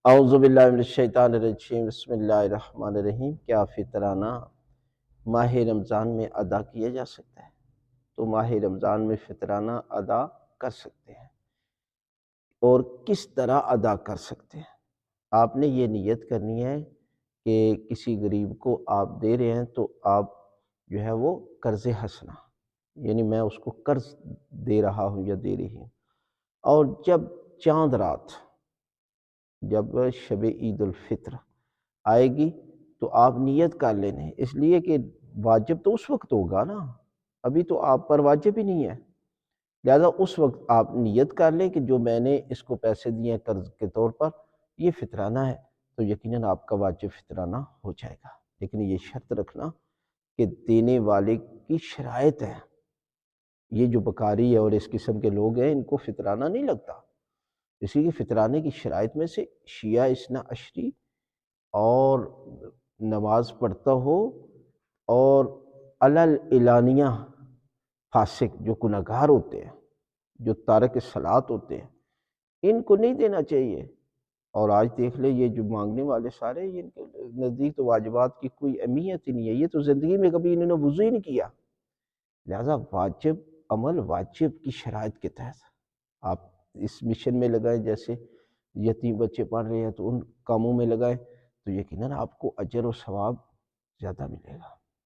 اعوذ باللہ من الشیطان الرجیم، بسم اللہ الرحمن الرحیم۔ کیا فطرانہ ماہ رمضان میں ادا کیا جا سکتا ہے؟ تو ماہ رمضان میں فطرانہ ادا کر سکتے ہیں، اور کس طرح ادا کر سکتے ہیں؟ آپ نے یہ نیت کرنی ہے کہ کسی غریب کو آپ دے رہے ہیں تو آپ جو ہے وہ قرض حسنہ، یعنی میں اس کو قرض دے رہا ہوں یا دے رہی ہوں۔ اور جب چاند رات، جب شب عید الفطر آئے گی تو آپ نیت کر لینے، اس لیے کہ واجب تو اس وقت ہوگا نا، ابھی تو آپ پر واجب ہی نہیں ہے، لہذا اس وقت آپ نیت کر لیں کہ جو میں نے اس کو پیسے دیے ہیں قرض کے طور پر، یہ فطرانہ ہے، تو یقیناً آپ کا واجب فطرانہ ہو جائے گا۔ لیکن یہ شرط رکھنا کہ دینے والے کی شرائط ہے، یہ جو بکاری ہے اور اس قسم کے لوگ ہیں ان کو فطرانہ نہیں لگتا، اسی لیے فطرانے کی شرائط میں سے شیعہ اثنا عشری اور نماز پڑھتا ہو اور اعلانیہ فاسق جو گناہگار ہوتے ہیں، جو تارک صلاۃ ہوتے ہیں، ان کو نہیں دینا چاہیے۔ اور آج دیکھ لیں یہ جو مانگنے والے سارے، ان کے نزدیک تو واجبات کی کوئی اہمیت ہی نہیں ہے، یہ تو زندگی میں کبھی انہوں نے وضو ہی نہیں کیا، لہذا واجب عمل واجب کی شرائط کے تحت آپ اس مشن میں لگائیں، جیسے یتیم بچے پڑھ رہے ہیں تو ان کاموں میں لگائیں، تو یقیناً آپ کو اجر و ثواب زیادہ ملے گا۔